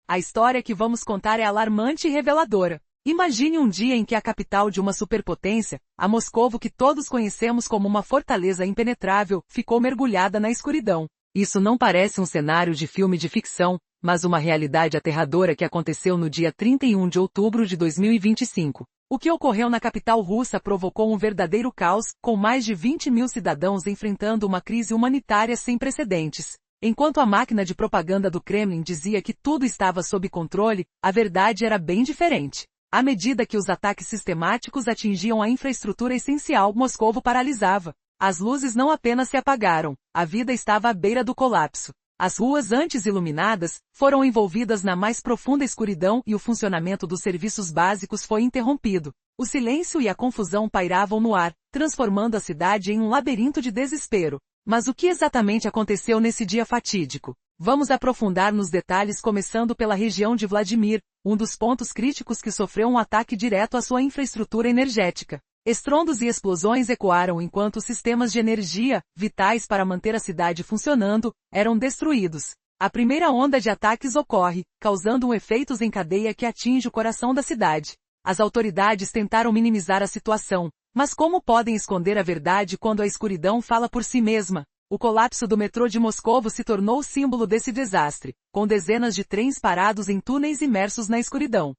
A história que vamos contar é alarmante e reveladora. Imagine um dia em que a capital de uma superpotência, a Moscovo que todos conhecemos como uma fortaleza impenetrável, ficou mergulhada na escuridão. Isso não parece um cenário de filme de ficção, mas uma realidade aterradora que aconteceu no dia 31 de outubro de 2025. O que ocorreu na capital russa provocou um verdadeiro caos, com mais de 20 mil cidadãos enfrentando uma crise humanitária sem precedentes. Enquanto a máquina de propaganda do Kremlin dizia que tudo estava sob controle, a verdade era bem diferente. À medida que os ataques sistemáticos atingiam a infraestrutura essencial, Moscovo paralisava. As luzes não apenas se apagaram, a vida estava à beira do colapso. As ruas antes iluminadas foram envolvidas na mais profunda escuridão e o funcionamento dos serviços básicos foi interrompido. O silêncio e a confusão pairavam no ar, transformando a cidade em um labirinto de desespero. Mas o que exatamente aconteceu nesse dia fatídico? Vamos aprofundar nos detalhes começando pela região de Vladimir, um dos pontos críticos que sofreu um ataque direto à sua infraestrutura energética. Estrondos e explosões ecoaram enquanto os sistemas de energia, vitais para manter a cidade funcionando, eram destruídos. A primeira onda de ataques ocorre, causando efeitos em cadeia que atinge o coração da cidade. As autoridades tentaram minimizar a situação, mas como podem esconder a verdade quando a escuridão fala por si mesma? O colapso do metrô de Moscovo se tornou o símbolo desse desastre, com dezenas de trens parados em túneis imersos na escuridão.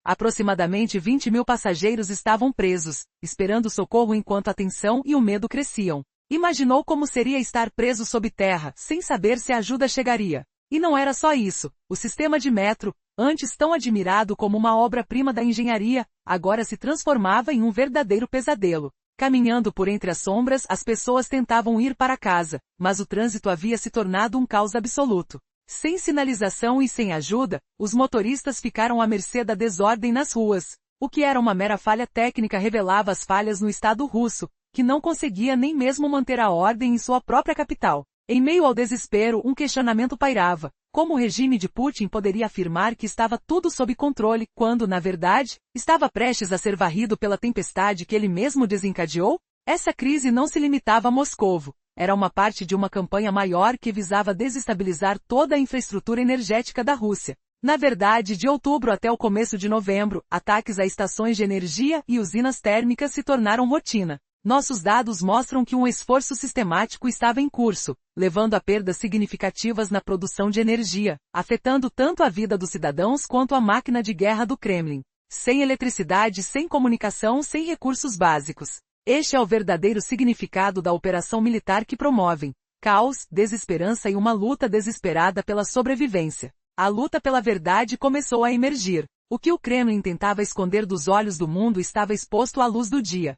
Aproximadamente 20 mil passageiros estavam presos, esperando socorro enquanto a tensão e o medo cresciam. Imaginou como seria estar preso sob terra, sem saber se a ajuda chegaria. E não era só isso. O sistema de metro, antes tão admirado como uma obra-prima da engenharia, agora se transformava em um verdadeiro pesadelo. Caminhando por entre as sombras, as pessoas tentavam ir para casa, mas o trânsito havia se tornado um caos absoluto. Sem sinalização e sem ajuda, os motoristas ficaram à mercê da desordem nas ruas. O que era uma mera falha técnica revelava as falhas no Estado russo, que não conseguia nem mesmo manter a ordem em sua própria capital. Em meio ao desespero, um questionamento pairava. Como o regime de Putin poderia afirmar que estava tudo sob controle, quando, na verdade, estava prestes a ser varrido pela tempestade que ele mesmo desencadeou? Essa crise não se limitava a Moscovo. Era uma parte de uma campanha maior que visava desestabilizar toda a infraestrutura energética da Rússia. Na verdade, de outubro até o começo de novembro, ataques a estações de energia e usinas térmicas se tornaram rotina. Nossos dados mostram que um esforço sistemático estava em curso, levando a perdas significativas na produção de energia, afetando tanto a vida dos cidadãos quanto a máquina de guerra do Kremlin. Sem eletricidade, sem comunicação, sem recursos básicos. Este é o verdadeiro significado da operação militar que promovem: caos, desesperança e uma luta desesperada pela sobrevivência. A luta pela verdade começou a emergir. O que o Kremlin tentava esconder dos olhos do mundo estava exposto à luz do dia.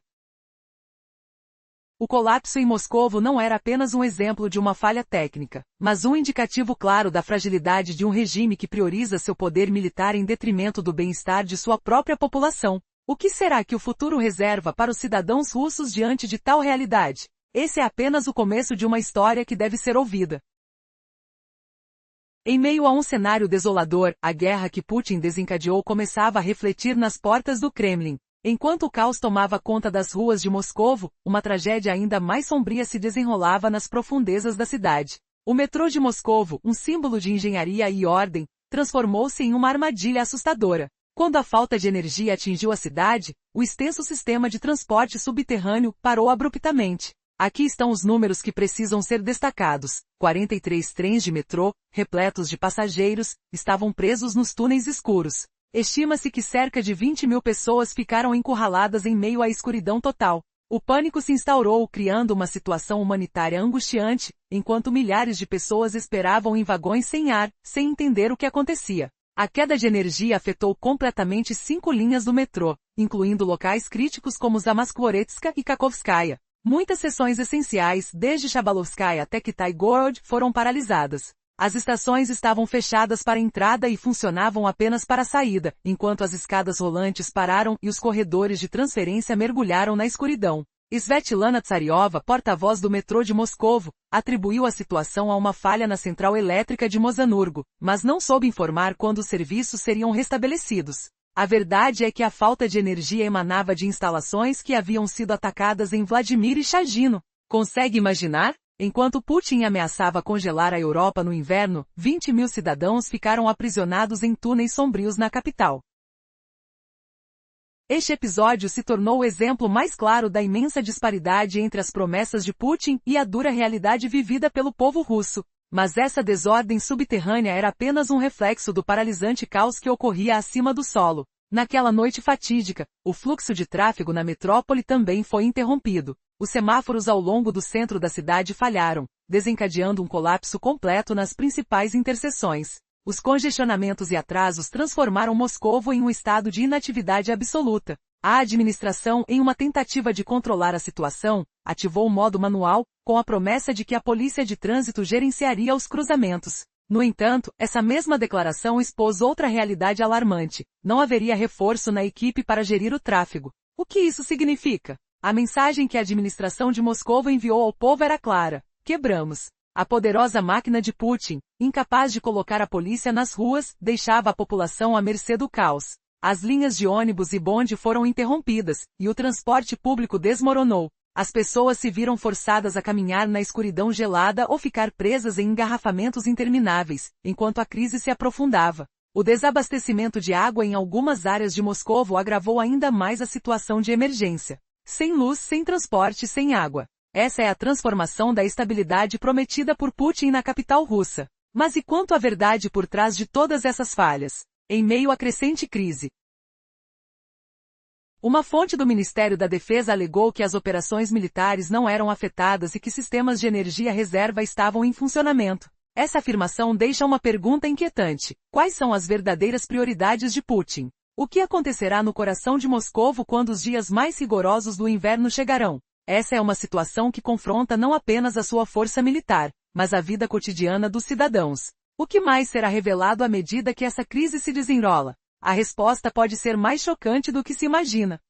O colapso em Moscovo não era apenas um exemplo de uma falha técnica, mas um indicativo claro da fragilidade de um regime que prioriza seu poder militar em detrimento do bem-estar de sua própria população. O que será que o futuro reserva para os cidadãos russos diante de tal realidade? Esse é apenas o começo de uma história que deve ser ouvida. Em meio a um cenário desolador, a guerra que Putin desencadeou começava a refletir nas portas do Kremlin. Enquanto o caos tomava conta das ruas de Moscovo, uma tragédia ainda mais sombria se desenrolava nas profundezas da cidade. O metrô de Moscovo, um símbolo de engenharia e ordem, transformou-se em uma armadilha assustadora. Quando a falta de energia atingiu a cidade, o extenso sistema de transporte subterrâneo parou abruptamente. Aqui estão os números que precisam ser destacados. 43 trens de metrô, repletos de passageiros, estavam presos nos túneis escuros. Estima-se que cerca de 20 mil pessoas ficaram encurraladas em meio à escuridão total. O pânico se instaurou, criando uma situação humanitária angustiante, enquanto milhares de pessoas esperavam em vagões sem ar, sem entender o que acontecia. A queda de energia afetou completamente 5 linhas do metrô, incluindo locais críticos como Zamskvoretska e Kakhovskaya. Muitas seções essenciais, desde Chabalovskaya até Kitai-Gorod, foram paralisadas. As estações estavam fechadas para a entrada e funcionavam apenas para a saída, enquanto as escadas rolantes pararam e os corredores de transferência mergulharam na escuridão. Svetlana Tsariova, porta-voz do metrô de Moscovo, atribuiu a situação a uma falha na central elétrica de Mozanurgo, mas não soube informar quando os serviços seriam restabelecidos. A verdade é que a falta de energia emanava de instalações que haviam sido atacadas em Vladimir e Chagino. Consegue imaginar? Enquanto Putin ameaçava congelar a Europa no inverno, 20 mil cidadãos ficaram aprisionados em túneis sombrios na capital. Este episódio se tornou o exemplo mais claro da imensa disparidade entre as promessas de Putin e a dura realidade vivida pelo povo russo. Mas essa desordem subterrânea era apenas um reflexo do paralisante caos que ocorria acima do solo. Naquela noite fatídica, o fluxo de tráfego na metrópole também foi interrompido. Os semáforos ao longo do centro da cidade falharam, desencadeando um colapso completo nas principais interseções. Os congestionamentos e atrasos transformaram Moscovo em um estado de inatividade absoluta. A administração, em uma tentativa de controlar a situação, ativou o modo manual, com a promessa de que a polícia de trânsito gerenciaria os cruzamentos. No entanto, essa mesma declaração expôs outra realidade alarmante. Não haveria reforço na equipe para gerir o tráfego. O que isso significa? A mensagem que a administração de Moscou enviou ao povo era clara: quebramos. A poderosa máquina de Putin, incapaz de colocar a polícia nas ruas, deixava a população à mercê do caos. As linhas de ônibus e bonde foram interrompidas, e o transporte público desmoronou. As pessoas se viram forçadas a caminhar na escuridão gelada ou ficar presas em engarrafamentos intermináveis, enquanto a crise se aprofundava. O desabastecimento de água em algumas áreas de Moscovo agravou ainda mais a situação de emergência. Sem luz, sem transporte, sem água. Essa é a transformação da estabilidade prometida por Putin na capital russa. Mas e quanto à verdade por trás de todas essas falhas? Em meio à crescente crise, uma fonte do Ministério da Defesa alegou que as operações militares não eram afetadas e que sistemas de energia reserva estavam em funcionamento. Essa afirmação deixa uma pergunta inquietante: quais são as verdadeiras prioridades de Putin? O que acontecerá no coração de Moscovo quando os dias mais rigorosos do inverno chegarão? Essa é uma situação que confronta não apenas a sua força militar, mas a vida cotidiana dos cidadãos. O que mais será revelado à medida que essa crise se desenrola? A resposta pode ser mais chocante do que se imagina.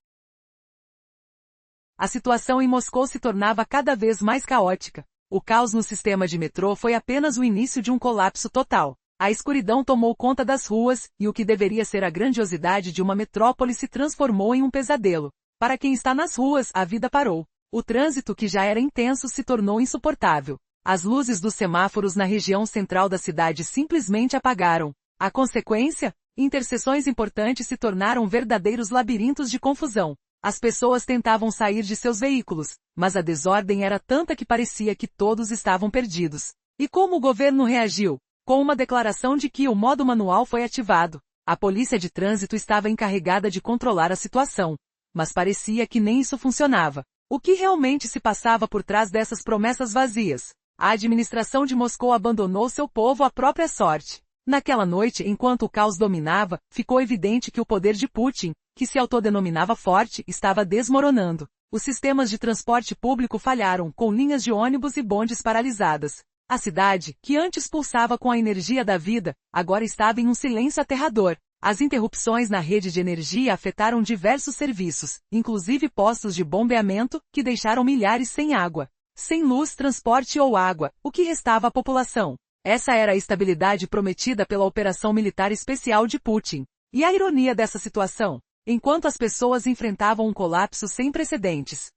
A situação em Moscou se tornava cada vez mais caótica. O caos no sistema de metrô foi apenas o início de um colapso total. A escuridão tomou conta das ruas, e o que deveria ser a grandiosidade de uma metrópole se transformou em um pesadelo. Para quem está nas ruas, a vida parou. O trânsito, que já era intenso, se tornou insuportável. As luzes dos semáforos na região central da cidade simplesmente apagaram. A consequência? Interseções importantes se tornaram verdadeiros labirintos de confusão. As pessoas tentavam sair de seus veículos, mas a desordem era tanta que parecia que todos estavam perdidos. E como o governo reagiu? Com uma declaração de que o modo manual foi ativado. A polícia de trânsito estava encarregada de controlar a situação. Mas parecia que nem isso funcionava. O que realmente se passava por trás dessas promessas vazias? A administração de Moscou abandonou seu povo à própria sorte. Naquela noite, enquanto o caos dominava, ficou evidente que o poder de Putin, que se autodenominava forte, estava desmoronando. Os sistemas de transporte público falharam, com linhas de ônibus e bondes paralisadas. A cidade, que antes pulsava com a energia da vida, agora estava em um silêncio aterrador. As interrupções na rede de energia afetaram diversos serviços, inclusive postos de bombeamento, que deixaram milhares sem água. Sem luz, transporte ou água, o que restava à população? Essa era a estabilidade prometida pela operação militar especial de Putin. E a ironia dessa situação? Enquanto as pessoas enfrentavam um colapso sem precedentes,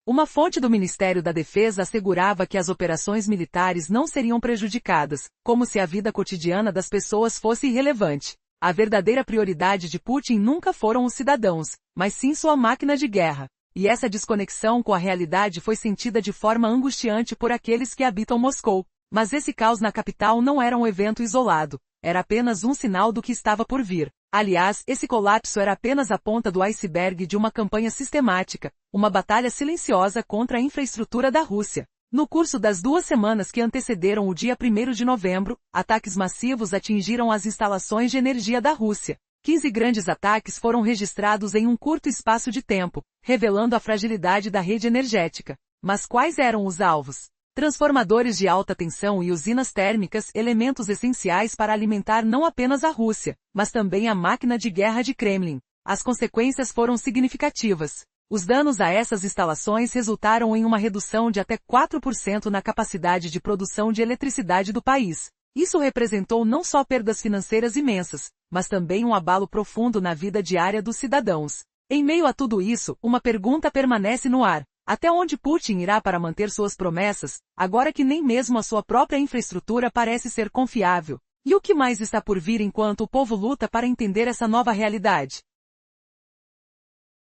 uma fonte do Ministério da Defesa assegurava que as operações militares não seriam prejudicadas, como se a vida cotidiana das pessoas fosse irrelevante. A verdadeira prioridade de Putin nunca foram os cidadãos, mas sim sua máquina de guerra. E essa desconexão com a realidade foi sentida de forma angustiante por aqueles que habitam Moscou. Mas esse caos na capital não era um evento isolado. Era apenas um sinal do que estava por vir. Aliás, esse colapso era apenas a ponta do iceberg de uma campanha sistemática, uma batalha silenciosa contra a infraestrutura da Rússia. No curso das 2 semanas que antecederam o dia 1º de novembro, ataques massivos atingiram as instalações de energia da Rússia. 15 grandes ataques foram registrados em um curto espaço de tempo, revelando a fragilidade da rede energética. Mas quais eram os alvos? Transformadores de alta tensão e usinas térmicas, elementos essenciais para alimentar não apenas a Rússia, mas também a máquina de guerra de Kremlin. As consequências foram significativas. Os danos a essas instalações resultaram em uma redução de até 4% na capacidade de produção de eletricidade do país. Isso representou não só perdas financeiras imensas, mas também um abalo profundo na vida diária dos cidadãos. Em meio a tudo isso, uma pergunta permanece no ar. Até onde Putin irá para manter suas promessas, agora que nem mesmo a sua própria infraestrutura parece ser confiável? E o que mais está por vir enquanto o povo luta para entender essa nova realidade?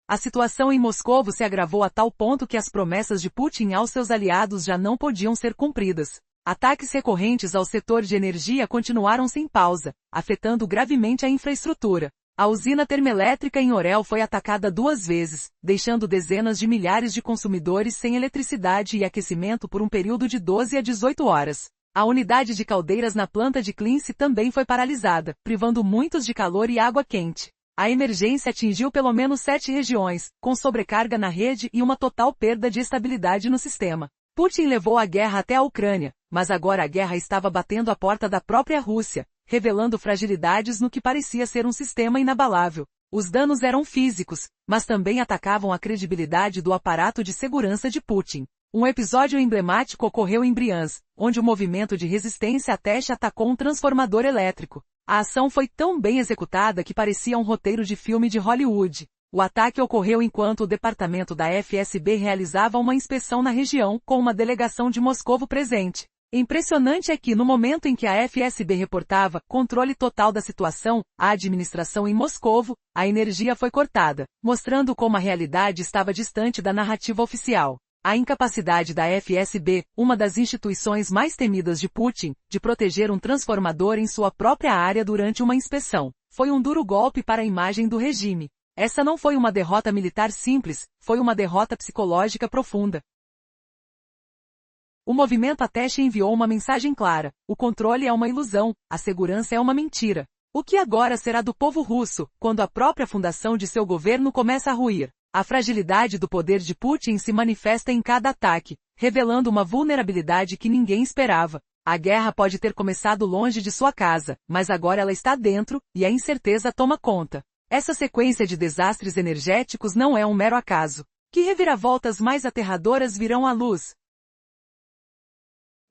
A situação em Moscovo se agravou a tal ponto que as promessas de Putin aos seus aliados já não podiam ser cumpridas. Ataques recorrentes ao setor de energia continuaram sem pausa, afetando gravemente a infraestrutura. A usina termoelétrica em Orel foi atacada 2 vezes, deixando dezenas de milhares de consumidores sem eletricidade e aquecimento por um período de 12 a 18 horas. A unidade de caldeiras na planta de Klince também foi paralisada, privando muitos de calor e água quente. A emergência atingiu pelo menos 7 regiões, com sobrecarga na rede e uma total perda de estabilidade no sistema. Putin levou a guerra até a Ucrânia, mas agora a guerra estava batendo a porta da própria Rússia, revelando fragilidades no que parecia ser um sistema inabalável. Os danos eram físicos, mas também atacavam a credibilidade do aparato de segurança de Putin. Um episódio emblemático ocorreu em Briansk, onde o movimento de resistência à Tesh atacou um transformador elétrico. A ação foi tão bem executada que parecia um roteiro de filme de Hollywood. O ataque ocorreu enquanto o departamento da FSB realizava uma inspeção na região, com uma delegação de Moscovo presente. Impressionante é que, no momento em que a FSB reportava controle total da situação, a administração em Moscovo, a energia foi cortada, mostrando como a realidade estava distante da narrativa oficial. A incapacidade da FSB, uma das instituições mais temidas de Putin, de proteger um transformador em sua própria área durante uma inspeção, foi um duro golpe para a imagem do regime. Essa não foi uma derrota militar simples, foi uma derrota psicológica profunda. O movimento Atesh enviou uma mensagem clara: o controle é uma ilusão, a segurança é uma mentira. O que agora será do povo russo, quando a própria fundação de seu governo começa a ruir? A fragilidade do poder de Putin se manifesta em cada ataque, revelando uma vulnerabilidade que ninguém esperava. A guerra pode ter começado longe de sua casa, mas agora ela está dentro, e a incerteza toma conta. Essa sequência de desastres energéticos não é um mero acaso. Que reviravoltas mais aterradoras virão à luz?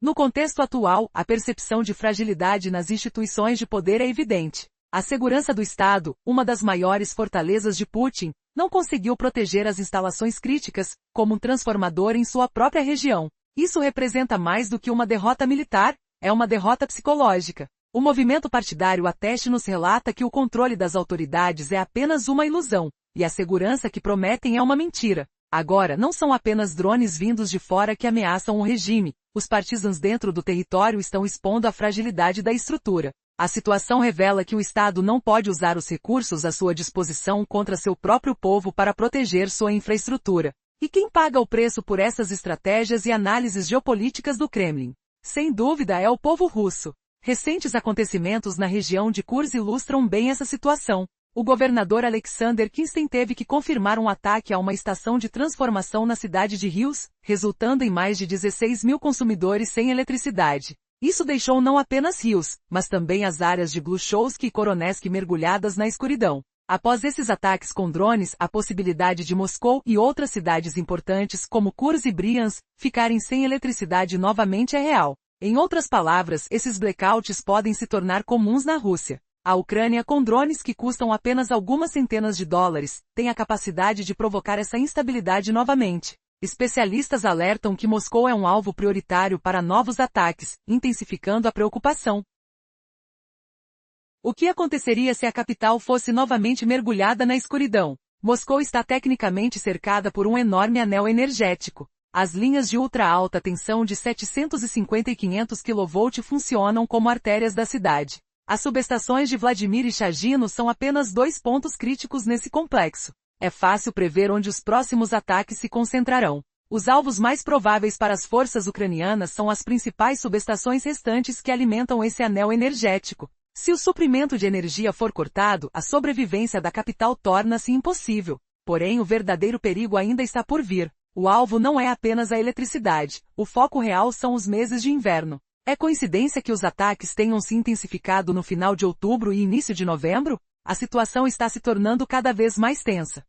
No contexto atual, a percepção de fragilidade nas instituições de poder é evidente. A segurança do Estado, uma das maiores fortalezas de Putin, não conseguiu proteger as instalações críticas, como um transformador em sua própria região. Isso representa mais do que uma derrota militar, é uma derrota psicológica. O movimento partidário Atesh nos relata que o controle das autoridades é apenas uma ilusão, e a segurança que prometem é uma mentira. Agora não são apenas drones vindos de fora que ameaçam o regime, os partisans dentro do território estão expondo a fragilidade da estrutura. A situação revela que o Estado não pode usar os recursos à sua disposição contra seu próprio povo para proteger sua infraestrutura. E quem paga o preço por essas estratégias e análises geopolíticas do Kremlin? Sem dúvida é o povo russo. Recentes acontecimentos na região de Kursk ilustram bem essa situação. O governador Alexander Kinston teve que confirmar um ataque a uma estação de transformação na cidade de Rios, resultando em mais de 16 mil consumidores sem eletricidade. Isso deixou não apenas Rios, mas também as áreas de Gluchowsk e Koronesk mergulhadas na escuridão. Após esses ataques com drones, a possibilidade de Moscou e outras cidades importantes como Kursk e Briansk ficarem sem eletricidade novamente é real. Em outras palavras, esses blackouts podem se tornar comuns na Rússia. A Ucrânia, com drones que custam apenas algumas centenas de dólares, tem a capacidade de provocar essa instabilidade novamente. Especialistas alertam que Moscou é um alvo prioritário para novos ataques, intensificando a preocupação. O que aconteceria se a capital fosse novamente mergulhada na escuridão? Moscou está tecnicamente cercada por um enorme anel energético. As linhas de ultra-alta tensão de 750 e 500 kV funcionam como artérias da cidade. As subestações de Vladimir e Chagino são apenas 2 pontos críticos nesse complexo. É fácil prever onde os próximos ataques se concentrarão. Os alvos mais prováveis para as forças ucranianas são as principais subestações restantes que alimentam esse anel energético. Se o suprimento de energia for cortado, a sobrevivência da capital torna-se impossível. Porém, o verdadeiro perigo ainda está por vir. O alvo não é apenas a eletricidade, o foco real são os meses de inverno. É coincidência que os ataques tenham se intensificado no final de outubro e início de novembro? A situação está se tornando cada vez mais tensa.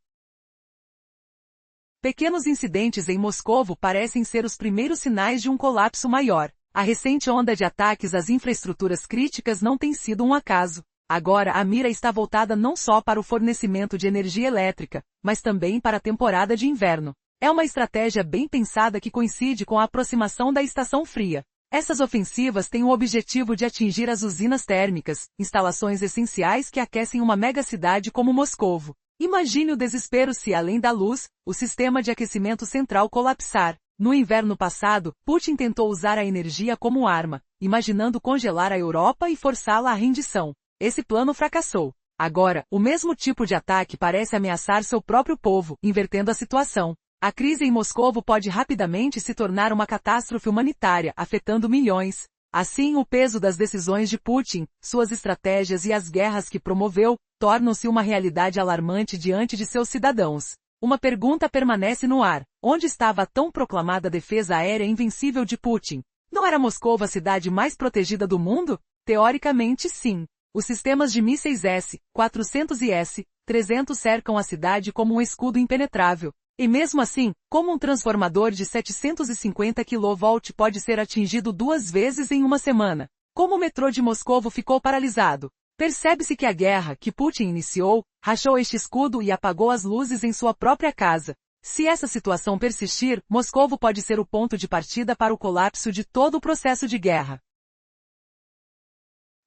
Pequenos incidentes em Moscovo parecem ser os primeiros sinais de um colapso maior. A recente onda de ataques às infraestruturas críticas não tem sido um acaso. Agora a mira está voltada não só para o fornecimento de energia elétrica, mas também para a temporada de inverno. É uma estratégia bem pensada que coincide com a aproximação da estação fria. Essas ofensivas têm o objetivo de atingir as usinas térmicas, instalações essenciais que aquecem uma megacidade como Moscovo. Imagine o desespero se, além da luz, o sistema de aquecimento central colapsar. No inverno passado, Putin tentou usar a energia como arma, imaginando congelar a Europa e forçá-la à rendição. Esse plano fracassou. Agora, o mesmo tipo de ataque parece ameaçar seu próprio povo, invertendo a situação. A crise em Moscovo pode rapidamente se tornar uma catástrofe humanitária, afetando milhões. Assim, o peso das decisões de Putin, suas estratégias e as guerras que promoveu, tornam-se uma realidade alarmante diante de seus cidadãos. Uma pergunta permanece no ar. Onde estava a tão proclamada defesa aérea invencível de Putin? Não era Moscou a cidade mais protegida do mundo? Teoricamente, sim. Os sistemas de mísseis S-400 e S-300 cercam a cidade como um escudo impenetrável. E mesmo assim, como um transformador de 750 kV pode ser atingido 2 vezes em uma semana? Como o metrô de Moscovo ficou paralisado? Percebe-se que a guerra, que Putin iniciou, rachou este escudo e apagou as luzes em sua própria casa. Se essa situação persistir, Moscovo pode ser o ponto de partida para o colapso de todo o processo de guerra.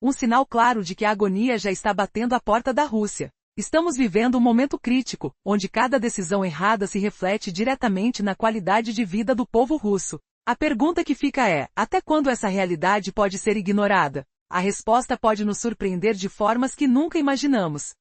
Um sinal claro de que a agonia já está batendo à porta da Rússia. Estamos vivendo um momento crítico, onde cada decisão errada se reflete diretamente na qualidade de vida do povo russo. A pergunta que fica é, até quando essa realidade pode ser ignorada? A resposta pode nos surpreender de formas que nunca imaginamos.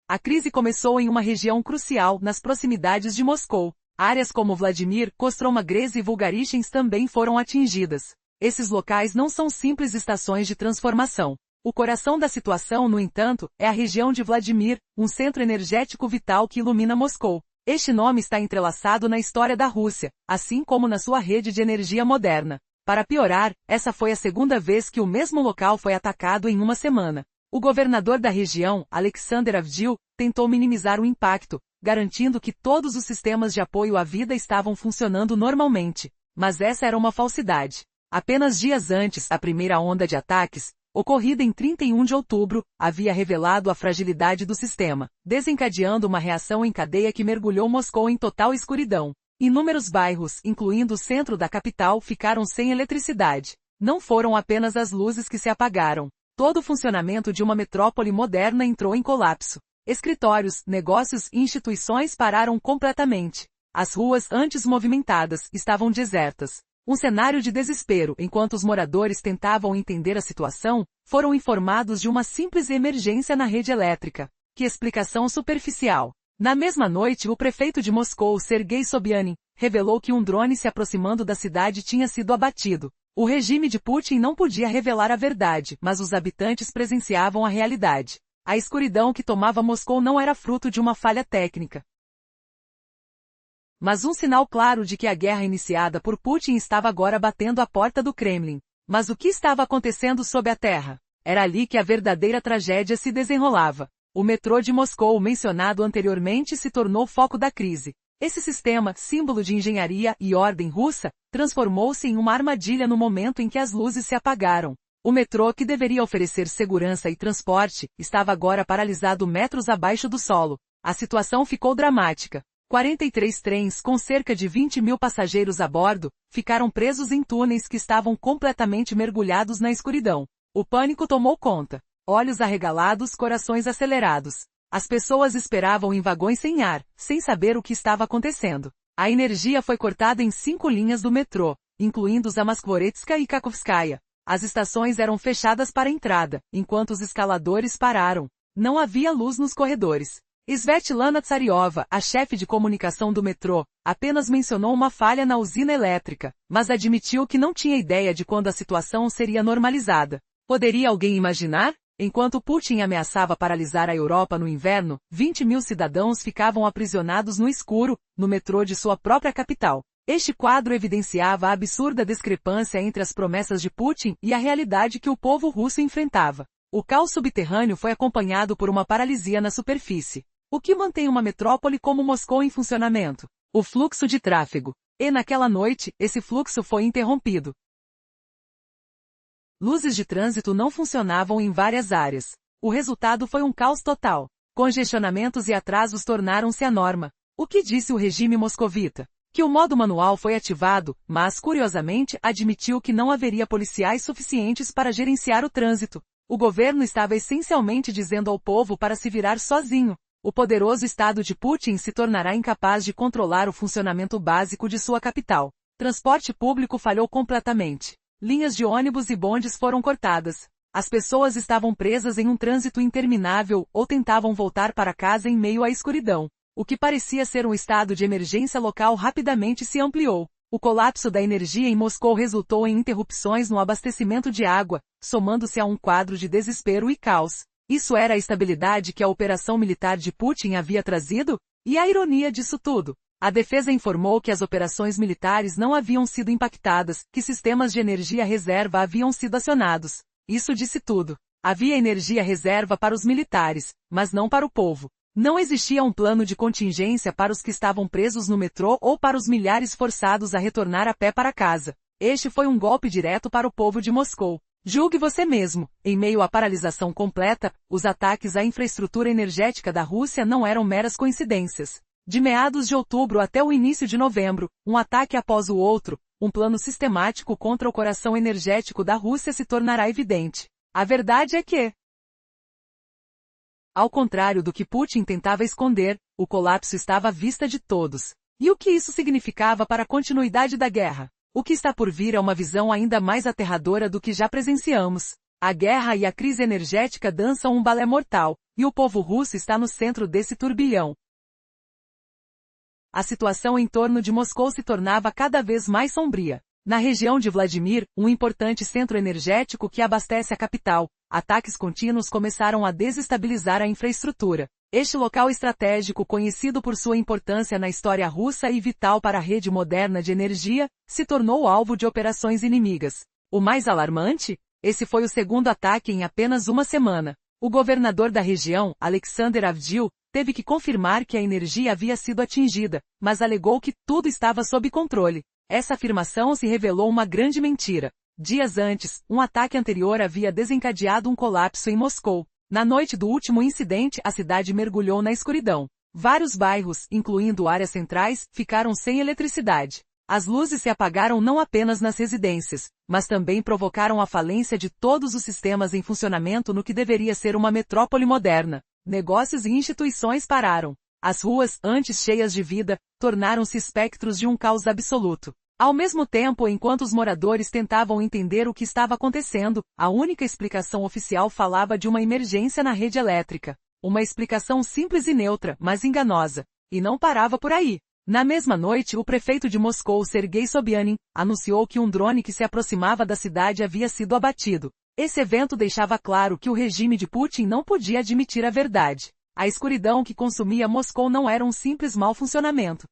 A crise começou em uma região crucial, nas proximidades de Moscou. Áreas como Vladimir, Kostroma Greze e Vulgarichens também foram atingidas. Esses locais não são simples estações de transformação. O coração da situação, no entanto, é a região de Vladimir, um centro energético vital que ilumina Moscou. Este nome está entrelaçado na história da Rússia, assim como na sua rede de energia moderna. Para piorar, essa foi a segunda vez que o mesmo local foi atacado em uma semana. O governador da região, Alexander Avdil, tentou minimizar o impacto, garantindo que todos os sistemas de apoio à vida estavam funcionando normalmente. Mas essa era uma falsidade. Apenas dias antes, a primeira onda de ataques, ocorrida em 31 de outubro, havia revelado a fragilidade do sistema, desencadeando uma reação em cadeia que mergulhou Moscou em total escuridão. Inúmeros bairros, incluindo o centro da capital, ficaram sem eletricidade. Não foram apenas as luzes que se apagaram. Todo o funcionamento de uma metrópole moderna entrou em colapso. Escritórios, negócios e instituições pararam completamente. As ruas antes movimentadas estavam desertas. Um cenário de desespero, enquanto os moradores tentavam entender a situação, foram informados de uma simples emergência na rede elétrica. Que explicação superficial! Na mesma noite, o prefeito de Moscou, Sergei Sobyanin, revelou que um drone se aproximando da cidade tinha sido abatido. O regime de Putin não podia revelar a verdade, mas os habitantes presenciavam a realidade. A escuridão que tomava Moscou não era fruto de uma falha técnica, mas um sinal claro de que a guerra iniciada por Putin estava agora batendo à porta do Kremlin. Mas o que estava acontecendo sob a terra? Era ali que a verdadeira tragédia se desenrolava. O metrô de Moscou, mencionado anteriormente, se tornou foco da crise. Esse sistema, símbolo de engenharia e ordem russa, transformou-se em uma armadilha no momento em que as luzes se apagaram. O metrô, que deveria oferecer segurança e transporte, estava agora paralisado metros abaixo do solo. A situação ficou dramática. 43 trens com cerca de 20 mil passageiros a bordo, ficaram presos em túneis que estavam completamente mergulhados na escuridão. O pânico tomou conta. Olhos arregalados, corações acelerados. As pessoas esperavam em vagões sem ar, sem saber o que estava acontecendo. A energia foi cortada em 5 linhas do metrô, incluindo Zamskvoretska e Kakhovskaya. As estações eram fechadas para a entrada, enquanto os escaladores pararam. Não havia luz nos corredores. Svetlana Tsariova, a chefe de comunicação do metrô, apenas mencionou uma falha na usina elétrica, mas admitiu que não tinha ideia de quando a situação seria normalizada. Poderia alguém imaginar? Enquanto Putin ameaçava paralisar a Europa no inverno, 20 mil cidadãos ficavam aprisionados no escuro, no metrô de sua própria capital. Este quadro evidenciava a absurda discrepância entre as promessas de Putin e a realidade que o povo russo enfrentava. O caos subterrâneo foi acompanhado por uma paralisia na superfície. O que mantém uma metrópole como Moscou em funcionamento? O fluxo de tráfego. E naquela noite, esse fluxo foi interrompido. Luzes de trânsito não funcionavam em várias áreas. O resultado foi um caos total. Congestionamentos e atrasos tornaram-se a norma. O que disse o regime moscovita? Que o modo manual foi ativado, mas, curiosamente, admitiu que não haveria policiais suficientes para gerenciar o trânsito. O governo estava essencialmente dizendo ao povo para se virar sozinho. O poderoso Estado de Putin se tornará incapaz de controlar o funcionamento básico de sua capital. Transporte público falhou completamente. Linhas de ônibus e bondes foram cortadas. As pessoas estavam presas em um trânsito interminável ou tentavam voltar para casa em meio à escuridão. O que parecia ser um estado de emergência local rapidamente se ampliou. O colapso da energia em Moscou resultou em interrupções no abastecimento de água, somando-se a um quadro de desespero e caos. Isso era a estabilidade que a operação militar de Putin havia trazido? E a ironia disso tudo? A defesa informou que as operações militares não haviam sido impactadas, que sistemas de energia reserva haviam sido acionados. Isso disse tudo. Havia energia reserva para os militares, mas não para o povo. Não existia um plano de contingência para os que estavam presos no metrô ou para os milhares forçados a retornar a pé para casa. Este foi um golpe direto para o povo de Moscou. Julgue você mesmo. Em meio à paralisação completa, os ataques à infraestrutura energética da Rússia não eram meras coincidências. De meados de outubro até o início de novembro, um ataque após o outro, um plano sistemático contra o coração energético da Rússia se tornará evidente. A verdade é que, ao contrário do que Putin tentava esconder, o colapso estava à vista de todos. E o que isso significava para a continuidade da guerra? O que está por vir é uma visão ainda mais aterradora do que já presenciamos. A guerra e a crise energética dançam um balé mortal, e o povo russo está no centro desse turbilhão. A situação em torno de Moscou se tornava cada vez mais sombria. Na região de Vladimir, um importante centro energético que abastece a capital, ataques contínuos começaram a desestabilizar a infraestrutura. Este local estratégico, conhecido por sua importância na história russa e vital para a rede moderna de energia, se tornou alvo de operações inimigas. O mais alarmante? Esse foi o segundo ataque em apenas uma semana. O governador da região, Alexander Avdil, teve que confirmar que a energia havia sido atingida, mas alegou que tudo estava sob controle. Essa afirmação se revelou uma grande mentira. Dias antes, um ataque anterior havia desencadeado um colapso em Moscou. Na noite do último incidente, a cidade mergulhou na escuridão. Vários bairros, incluindo áreas centrais, ficaram sem eletricidade. As luzes se apagaram não apenas nas residências, mas também provocaram a falência de todos os sistemas em funcionamento no que deveria ser uma metrópole moderna. Negócios e instituições pararam. As ruas, antes cheias de vida, tornaram-se espectros de um caos absoluto. Ao mesmo tempo, enquanto os moradores tentavam entender o que estava acontecendo, a única explicação oficial falava de uma emergência na rede elétrica. Uma explicação simples e neutra, mas enganosa. E não parava por aí. Na mesma noite, o prefeito de Moscou, Sergei Sobyanin, anunciou que um drone que se aproximava da cidade havia sido abatido. Esse evento deixava claro que o regime de Putin não podia admitir a verdade. A escuridão que consumia Moscou não era um simples mau funcionamento.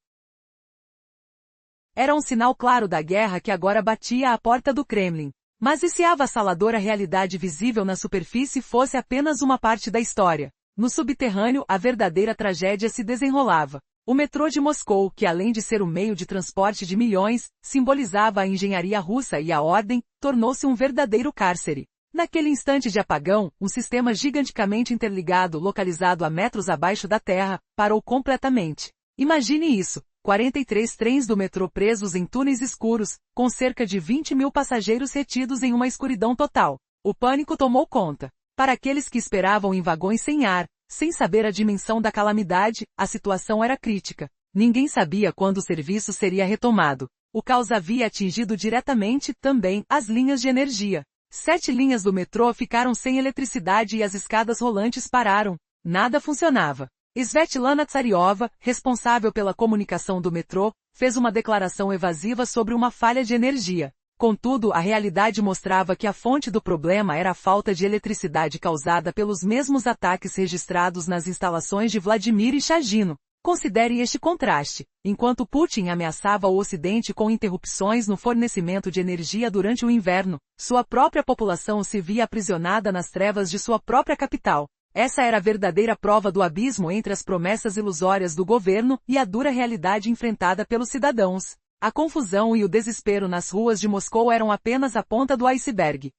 Era um sinal claro da guerra que agora batia à porta do Kremlin. Mas e se a avassaladora realidade visível na superfície fosse apenas uma parte da história? No subterrâneo, a verdadeira tragédia se desenrolava. O metrô de Moscou, que além de ser o meio de transporte de milhões, simbolizava a engenharia russa e a ordem, tornou-se um verdadeiro cárcere. Naquele instante de apagão, um sistema giganticamente interligado localizado a metros abaixo da terra, parou completamente. Imagine isso, 43 trens do metrô presos em túneis escuros, com cerca de 20.000 passageiros retidos em uma escuridão total. O pânico tomou conta. Para aqueles que esperavam em vagões sem ar, sem saber a dimensão da calamidade, a situação era crítica. Ninguém sabia quando o serviço seria retomado. O caos havia atingido diretamente, também, as linhas de energia. 7 linhas do metrô ficaram sem eletricidade e as escadas rolantes pararam. Nada funcionava. Svetlana Tsariova, responsável pela comunicação do metrô, fez uma declaração evasiva sobre uma falha de energia. Contudo, a realidade mostrava que a fonte do problema era a falta de eletricidade causada pelos mesmos ataques registrados nas instalações de Vladimir e Chagino. Considere este contraste. Enquanto Putin ameaçava o Ocidente com interrupções no fornecimento de energia durante o inverno, sua própria população se via aprisionada nas trevas de sua própria capital. Essa era a verdadeira prova do abismo entre as promessas ilusórias do governo e a dura realidade enfrentada pelos cidadãos. A confusão e o desespero nas ruas de Moscou eram apenas a ponta do iceberg.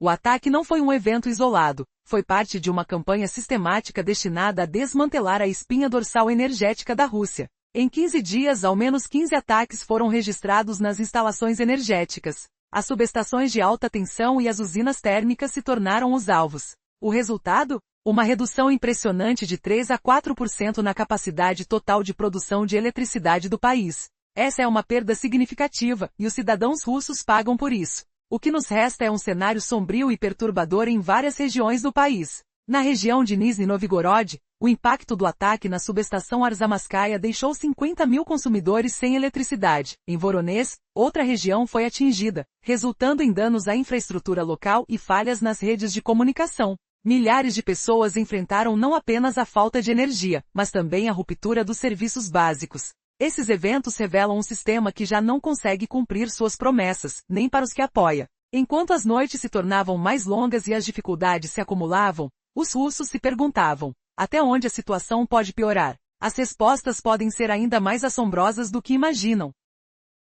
O ataque não foi um evento isolado, foi parte de uma campanha sistemática destinada a desmantelar a espinha dorsal energética da Rússia. Em 15 dias, ao menos 15 ataques foram registrados nas instalações energéticas. As subestações de alta tensão e as usinas térmicas se tornaram os alvos. O resultado? Uma redução impressionante de 3 a 4% na capacidade total de produção de eletricidade do país. Essa é uma perda significativa, e os cidadãos russos pagam por isso. O que nos resta é um cenário sombrio e perturbador em várias regiões do país. Na região de Nizhny Novgorod, o impacto do ataque na subestação Arzamascaia deixou 50 mil consumidores sem eletricidade. Em Voronezh, outra região foi atingida, resultando em danos à infraestrutura local e falhas nas redes de comunicação. Milhares de pessoas enfrentaram não apenas a falta de energia, mas também a ruptura dos serviços básicos. Esses eventos revelam um sistema que já não consegue cumprir suas promessas, nem para os que apoia. Enquanto as noites se tornavam mais longas e as dificuldades se acumulavam, os russos se perguntavam: até onde a situação pode piorar? As respostas podem ser ainda mais assombrosas do que imaginam.